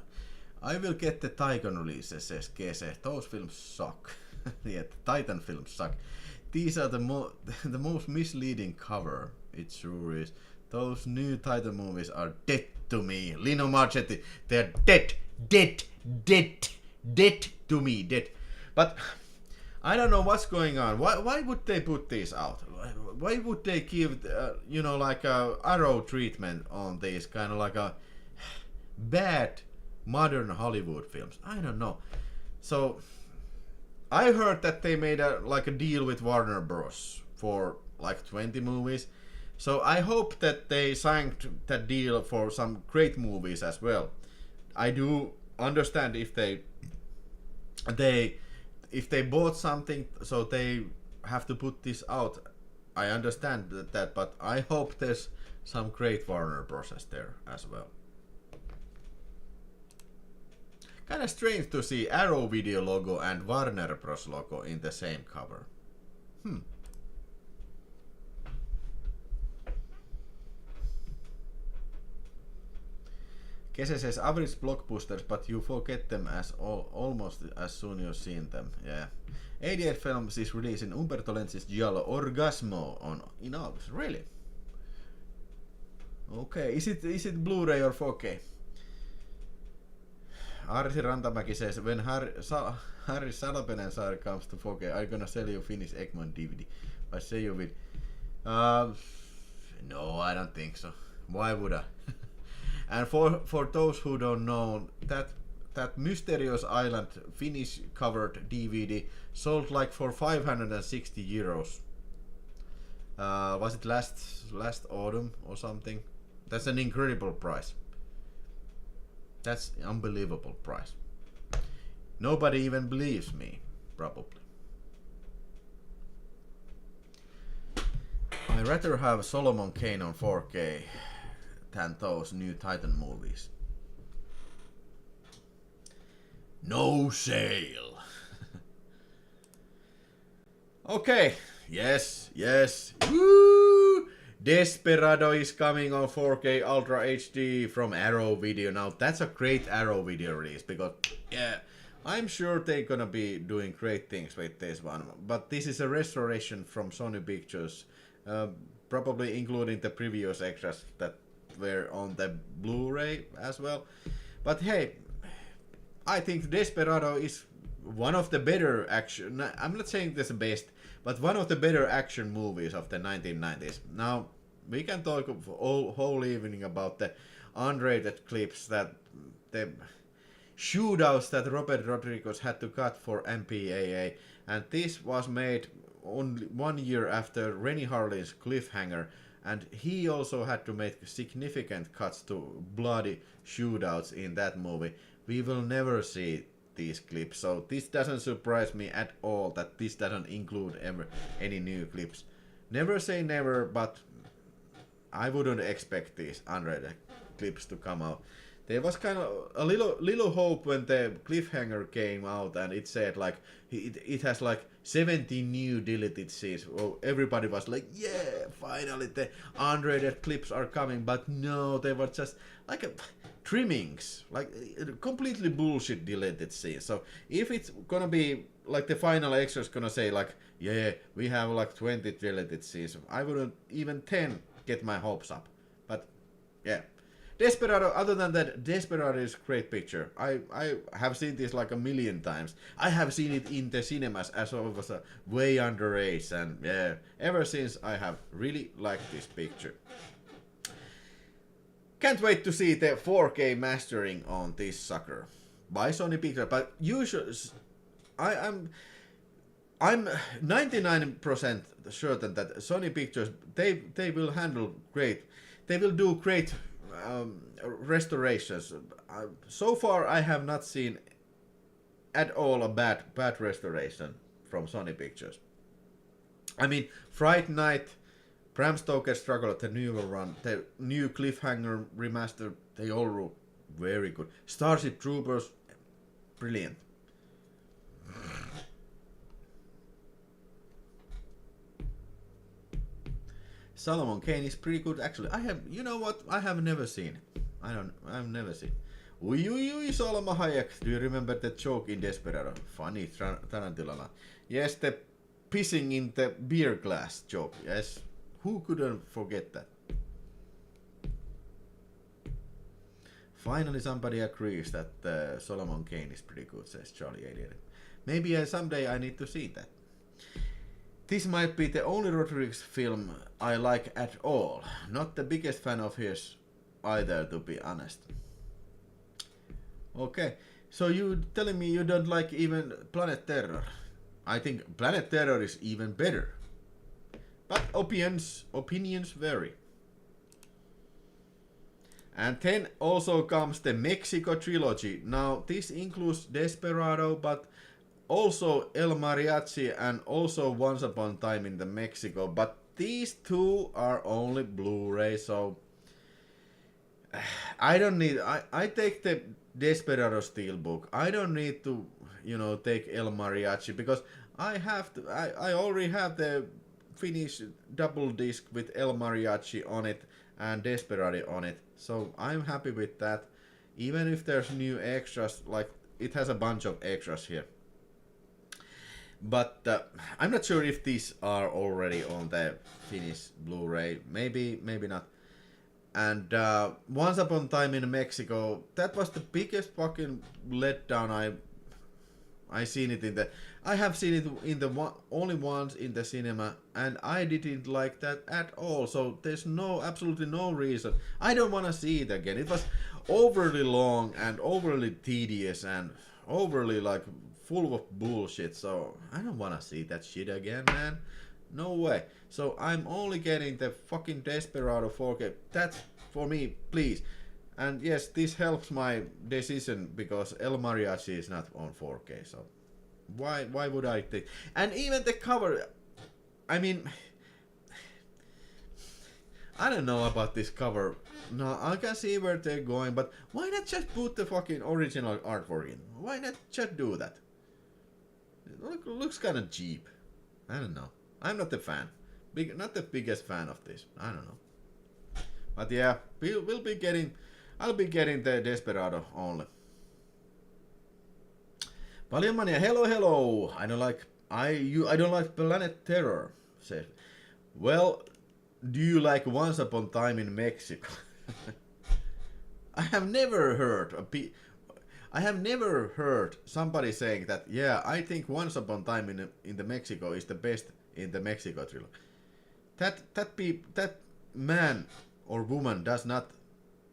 I will get the Titan releases, says Kese. Those films suck. Yeah, the Titan films suck. These are the most misleading cover. It sure is. Those new Titan movies are dead to me. Lino Marchetti, they're dead to me, dead. But I don't know what's going on. Why would they put these out? Why would they give, like a Arrow treatment on these kind of like a bad modern Hollywood films? I don't know. So I heard that they made a deal with Warner Bros. For like 20 movies. So I hope that they signed that deal for some great movies as well. I do understand if they bought something, so they have to put this out. I understand that, but I hope there's some great Warner process there as well. Kinda strange to see Arrow Video logo and Warner Bros logo in the same cover. Kese says average blockbusters, but you forget them as almost as soon as you've seen them. Yeah. 88 Films is releasing Umberto Lenzi's Giallo Orgasmo in August. Really? Okay. Is it Blu-ray or 4K? Arsi Rantamäki says, when Harry Salopenen comes to 4K, I'm gonna sell you Finnish Egmont DVD. I say you will. No, I don't think so. Why would I? And for those who don't know, that Mysterious Island Finnish covered DVD sold like for 560 euros. Was it last autumn or something? That's an incredible price. That's an unbelievable price. Nobody even believes me, probably. I'd rather have Solomon Kane on 4K than those new Titan movies. No sale. Okay. Yes. Woo! Desperado is coming on 4K Ultra HD from Arrow Video. Now that's a great Arrow Video release, because yeah, I'm sure they're gonna be doing great things with this one. But this is a restoration from Sony Pictures, probably including the previous extras that were on the Blu-ray as well. But hey, I think Desperado is one of the better action. I'm not saying this is the best, but one of the better action movies of the 1990s. Now we can talk whole evening about the unrated clips, that the shootouts that Robert Rodriguez had to cut for MPAA, and this was made only 1 year after Rennie Harlin's Cliffhanger, and he also had to make significant cuts to bloody shootouts in that movie. We will never see these clips, so this doesn't surprise me at all that this doesn't include ever any new clips. Never say never, but I wouldn't expect these unrated clips to come out. There was kind of a little hope when the Cliffhanger came out and it said like it has like 70 new deleted scenes. Oh, everybody was like, yeah, finally the unrated clips are coming, but no, they were just like trimmings, like completely bullshit deleted scenes. So if it's gonna be like the final extra's gonna say like, yeah, we have like 20 deleted scenes, I wouldn't even 10 get my hopes up. But yeah. Desperado, other than that, Desperado is a great picture. I have seen this like a million times. I have seen it in the cinemas as I was way underage, and yeah, ever since I have really liked this picture. Can't wait to see the 4K mastering on this sucker by Sony Pictures, but I'm 99% certain that Sony Pictures, they will handle great. They will do great restorations. So far, I have not seen at all a bad restoration from Sony Pictures. I mean, Fright Night, Bram Stoker's Struggle, the new run, the new Cliffhanger remaster, they all were very good. Starship Troopers, brilliant. Solomon Kane is pretty good actually. You know what? I have never seen it. I've never seen. Ui ui ui, Salma Hayek. Do you remember the joke in Desperado? Funny Tarantula. Yes, the pissing in the beer glass joke. Yes, who couldn't forget that? Finally, somebody agrees that Solomon Kane is pretty good, says Charlie 88. Maybe someday I need to see that. This might be the only Rodriguez film I like at all. Not the biggest fan of his either, to be honest. Okay, so you telling me you don't like even Planet Terror? I think Planet Terror is even better. But opinions vary. And then also comes the Mexico trilogy. Now this includes Desperado, but also El Mariachi and also Once Upon a Time in the Mexico, but these two are only Blu-ray, so I don't need. I take the Desperado Steelbook. I don't need to, take El Mariachi because I have to. I already have the Finnish double disc with El Mariachi on it and Desperado on it, so I'm happy with that. Even if there's new extras, like it has a bunch of extras here. But I'm not sure if these are already on the Finnish Blu-ray. Maybe not. And Once Upon a Time in Mexico, that was the biggest fucking letdown I seen it in the. I have seen it in the only once in the cinema, and I didn't like that at all. So there's absolutely no reason. I don't want to see it again. It was overly long and overly tedious and overly like full of bullshit, so I don't wanna see that shit again, man. No way. So I'm only getting the fucking Desperado 4K. That's for me, please. And yes, this helps my decision because El Mariachi is not on 4K, so why would I take? And even the cover, I mean, I don't know about this cover. No, I can see where they're going, but why not just put the fucking original artwork in? Why not just do that? It looks kind of cheap. I don't know. I'm not a fan. Not the biggest fan of this. I don't know. But yeah, we'll be getting. I'll be getting the Desperado only. Paljonmania, hello. I don't like Planet Terror. Says, well, do you like Once Upon a Time in Mexico? I have never heard I have never heard somebody saying that, yeah, I think Once Upon a Time in the Mexico is the best in the Mexico trilogy. That man or woman does not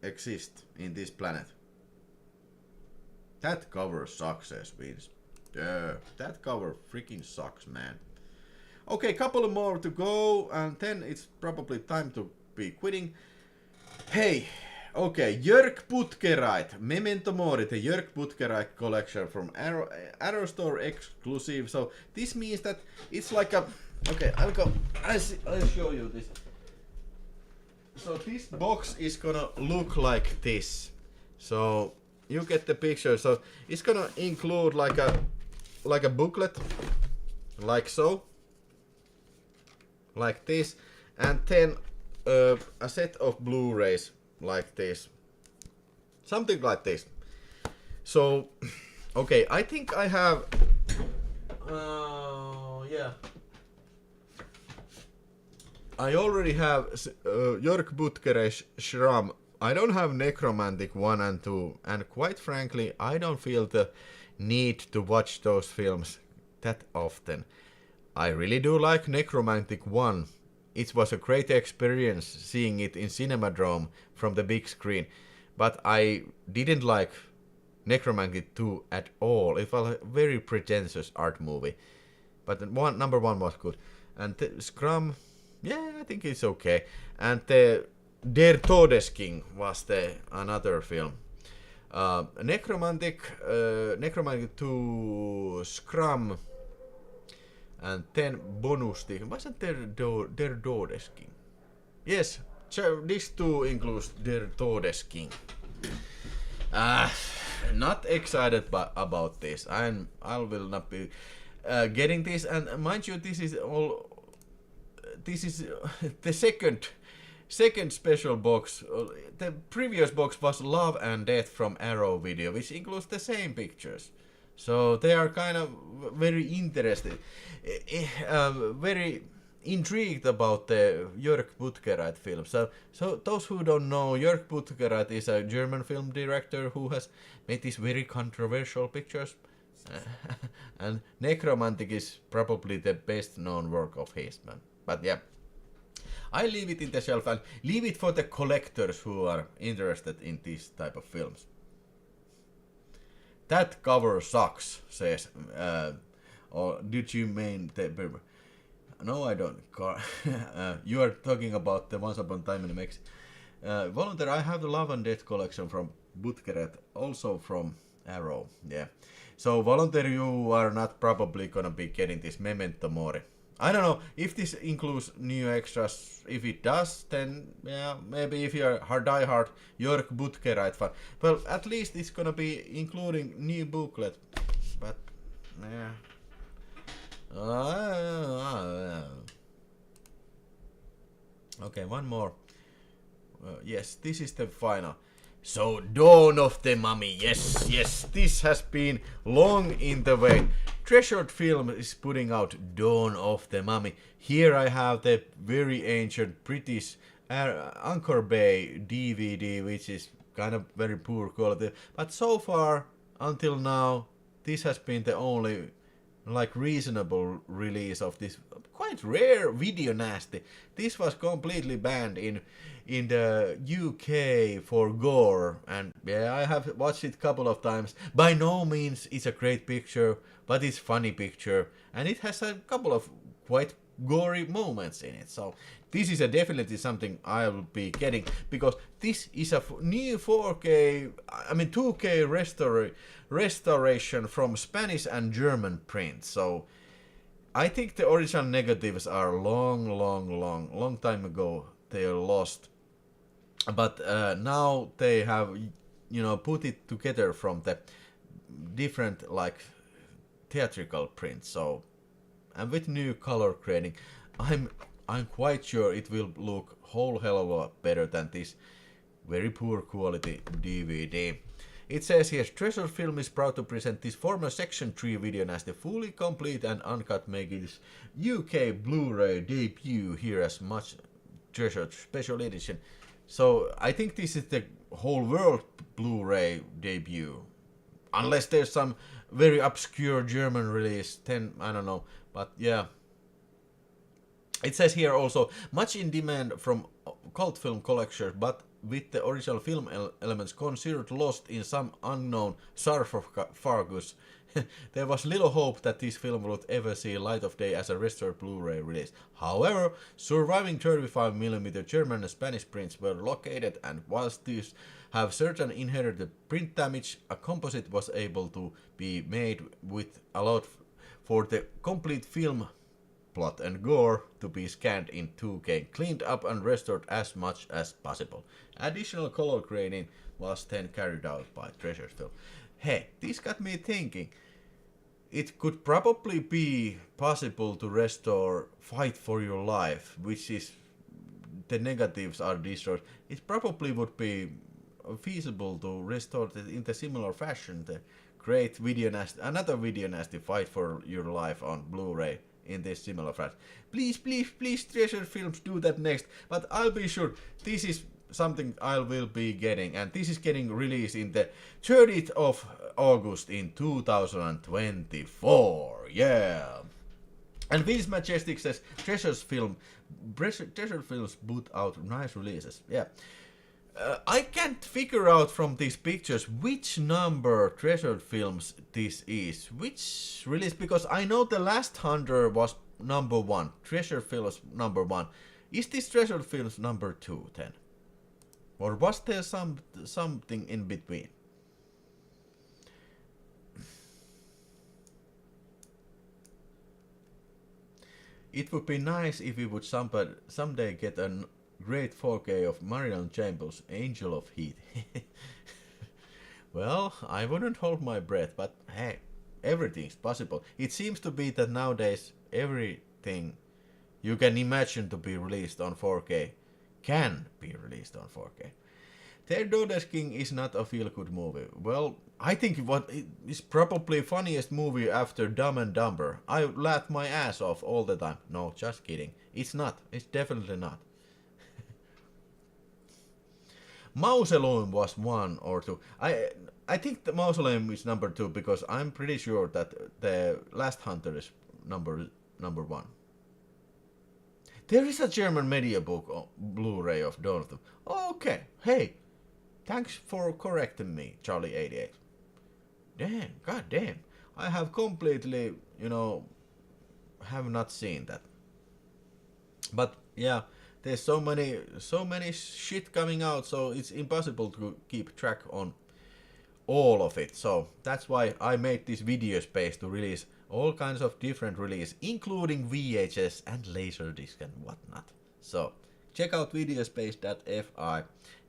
exist in this planet. That cover sucks, Vince. Yeah, that cover freaking sucks, man. Okay, couple more to go, and then it's probably time to be quitting. Hey, okay, Jörg Butgereit, Memento Mori, the Jörg Butgereit collection from Arrow Store exclusive. So this means that it's like a... Okay, I'll show you this. So this box is gonna look like this. So you get the picture. So it's gonna include like a booklet, like so, like this, and then a set of Blu-rays like this, something like this. So, okay, I think I have. Yeah. I already have Jörg Butgereit Schramm. I don't have Necromantic 1 and 2, and quite frankly, I don't feel the need to watch those films that often. I really do like Necromantic 1. It was a great experience seeing it in Cinemadrome from the big screen, but I didn't like Necromantic 2 at all. It was a very pretentious art movie, but number 1 was good. And Scrum, yeah, I think it's okay. And the Der Todesking was the another film. Necromantic 2, Scrum, and then bonus thing. Wasn't there Der Todesking? Yes, these two includes Der Todesking. Not excited about this. I will not be getting this. And mind you, this is the second special box. The previous box was Love and Death from Arrow Video, which includes the same pictures. So they are kind of very interested, very intrigued about the Jörg Butgereit film. So those who don't know, Jörg Butgereit is a German film director who has made these very controversial pictures. And Necromantic is probably the best known work of his, man. But yeah, I leave it in the shelf and leave it for the collectors who are interested in this type of films. That cover sucks, says. Or did you mean the... No, I don't. You are talking about the Once Upon a Time in the Mexico. Volunteer, I have the Love and Death collection from Butgereit, also from Arrow. Yeah. So, Volunteer, you are not probably gonna be getting this Memento Mori. I don't know if this includes new extras. If it does, then yeah, maybe if you're a die-hard Jörg Butgereit fan. Well, at least it's gonna be including new booklet. But yeah. Okay, one more. Yes, this is the final. So, Dawn of the Mummy. Yes, this has been long in the wait. Treasured Film is putting out Dawn of the Mummy. Here I have the very ancient British Anchor Bay DVD, which is kind of very poor quality. But so far, until now, this has been the only like reasonable release of this quite rare video nasty. This was completely banned in the UK for gore, and yeah, I have watched it a couple of times. By no means it's a great picture, but it's funny picture, and it has a couple of quite gory moments in it. So this is definitely something I will be getting, because this is a new 4K, I mean 2K restoration from Spanish and German print. So I think the original negatives are long time ago they are lost, but now they have, you know, put it together from the different like theatrical prints. So, and with new color grading, I'm quite sure it will look whole hell of a lot better than this very poor quality DVD. It says here, Treasure Film is proud to present this former Section 3 video as the fully complete and uncut, making this UK Blu-ray debut here as much treasured special edition. So I think this is the whole world Blu-ray debut. Unless there's some very obscure German release, then I don't know. But yeah. It says here also, much in demand from cult film collectors, but with the original film elements considered lost in some unknown sarcophagus, there was little hope that this film would ever see light of day as a restored Blu-ray release. However, surviving 35mm German and Spanish prints were located, and whilst these have certain inherited print damage, a composite was able to be made with allowed for the complete film plot and gore to be scanned in 2K, cleaned up and restored as much as possible. Additional color grading was then carried out by Treasure Film. Hey, this got me thinking. It could probably be possible to restore Fight for Your Life, which is the negatives are destroyed. It probably would be feasible to restore it in the similar fashion. The great another video nasty Fight for Your Life on Blu-ray in this similar fashion. Please, Treasure Films, do that next. But I'll be sure this is something I will be getting, and this is getting released in the 30th of August in 2024. Yeah. And Vince Majestic says Treasure Films put out nice releases. Yeah. I can't figure out from these pictures which number Treasure Films this is. Which release, because I know the Last Hunter was number 1. Treasure Films number 1. Is this Treasure Films number 2 then? Or was there something in between? It would be nice if we would someday get a great 4K of Marilyn Chambers' Angel of Heat. Well, I wouldn't hold my breath, but hey, everything's possible. It seems to be that nowadays everything you can imagine to be released on 4K can be released on 4K. Their Daughter's King is not a feel-good movie. Well, I think what is probably funniest movie after Dumb and Dumber. I laughed my ass off all the time. No, just kidding. It's not. It's definitely not. Mausoleum was 1 or 2. I think the Mausoleum is number 2 because I'm pretty sure that the Last Hunter is number 1. There is a German media book Blu-ray of Dawn of them. Okay, hey, thanks for correcting me, Charlie88. Damn, god damn, I have completely, have not seen that. But yeah, there's so many shit coming out, so it's impossible to keep track on all of it. So that's why I made this video space to release all kinds of different releases, including VHS and Laserdisc and whatnot. So check out videospace.fi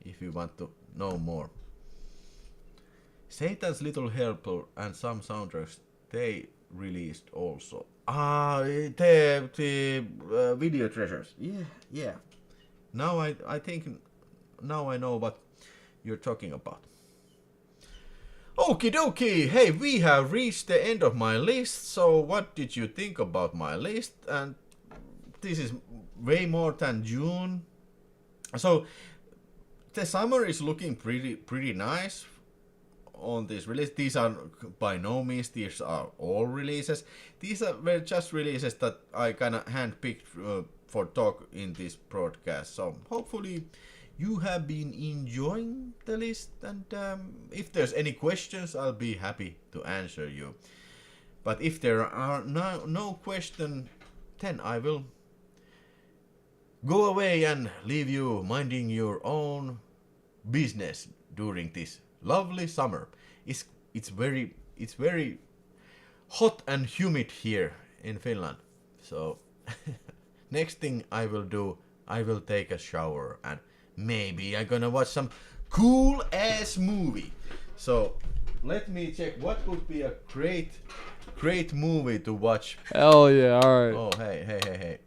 if you want to know more. Satan's Little Helper and some soundtracks they released also. The video treasures. Yeah. Now I think now I know what you're talking about. Okie dokie, hey, we have reached the end of my list, so what did you think about my list? And this is way more than June. So the summer is looking pretty nice on this release. These are by no means these are all releases. These were just releases that I kinda handpicked for talk in this broadcast. So hopefully you have been enjoying the list, and if there's any questions, I'll be happy to answer you. But if there are no question, then I will go away and leave you minding your own business during this lovely summer. It's very hot and humid here in Finland. So next thing I will do, I will take a shower and maybe I'm gonna watch some cool ass movie. So let me check what would be a great movie to watch. Hell yeah, alright. Oh hey.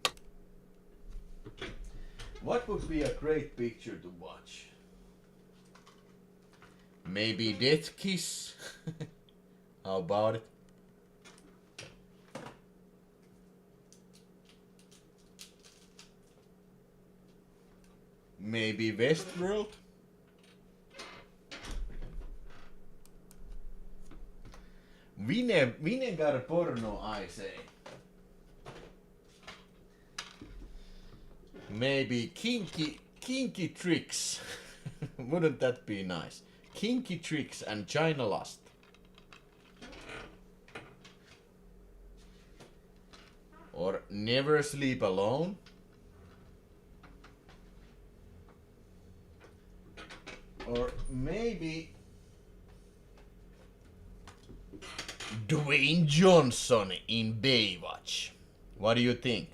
What would be a great picture to watch? Maybe Death Kiss? How about it? Maybe Westworld? Vinegar porno, I say. Maybe kinky tricks. Wouldn't that be nice? Kinky tricks and China lust. Or never sleep alone. Or maybe Dwayne Johnson in Baywatch. What do you think?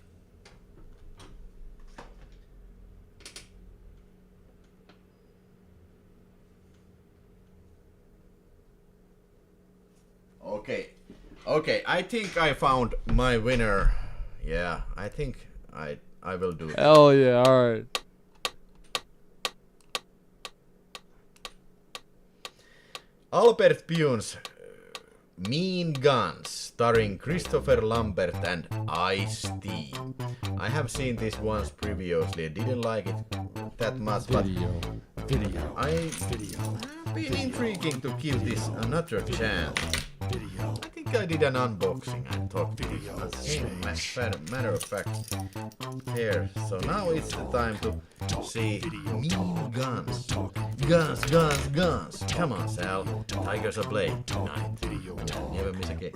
Okay, I think I found my winner. Yeah, I think I will do it. Hell yeah, alright. Albert Pyun's Mean Guns, starring Christopher Lambert and Ice-T. I have seen this once previously, didn't like it that much, but I've been intriguing to give this another chance. I think I did an unboxing and talked to it. Matter of fact, here. So now it's the time to see Mean Guns. Guns. Come on, Sal. Tigers are playing tonight. Never miss a game.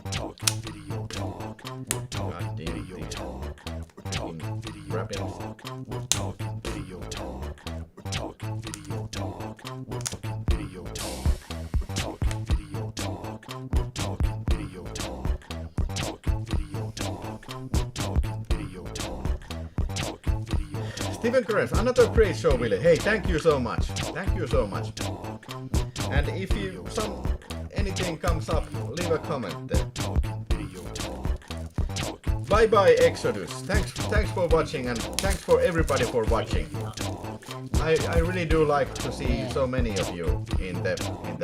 God damn it. Stephen Kress, another great show, Willie. Hey, thank you so much. And if anything comes up, leave a comment there. Bye bye Exodus. Thanks for watching, and thanks for everybody for watching. I really do like to see so many of you in the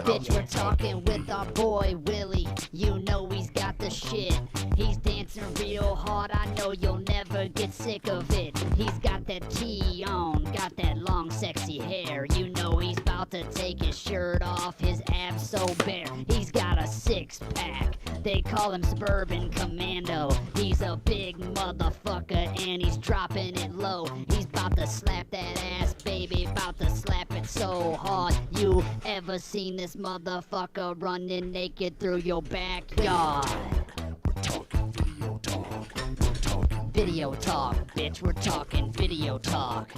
house. Bitch, we're talking with our boy Willie. You know he's got the shit. He's dancing real hard. I know you'll never get sick of it. He's got that T on, got that long sexy hair. You know he's about to take his shirt off, his abs so bare. He's got a six-pack. They call him Suburban Commando. He's a big motherfucker and he's dropping it low. He's about to slap that ass, baby, about to slap it so hard. You ever seen this motherfucker running naked through your backyard? Video talk, bitch, we're talking video talk.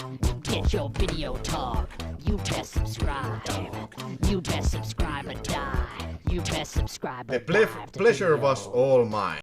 Get your video talk. You best subscribe. You best subscribe or die. You best subscribe or The pleasure was all mine.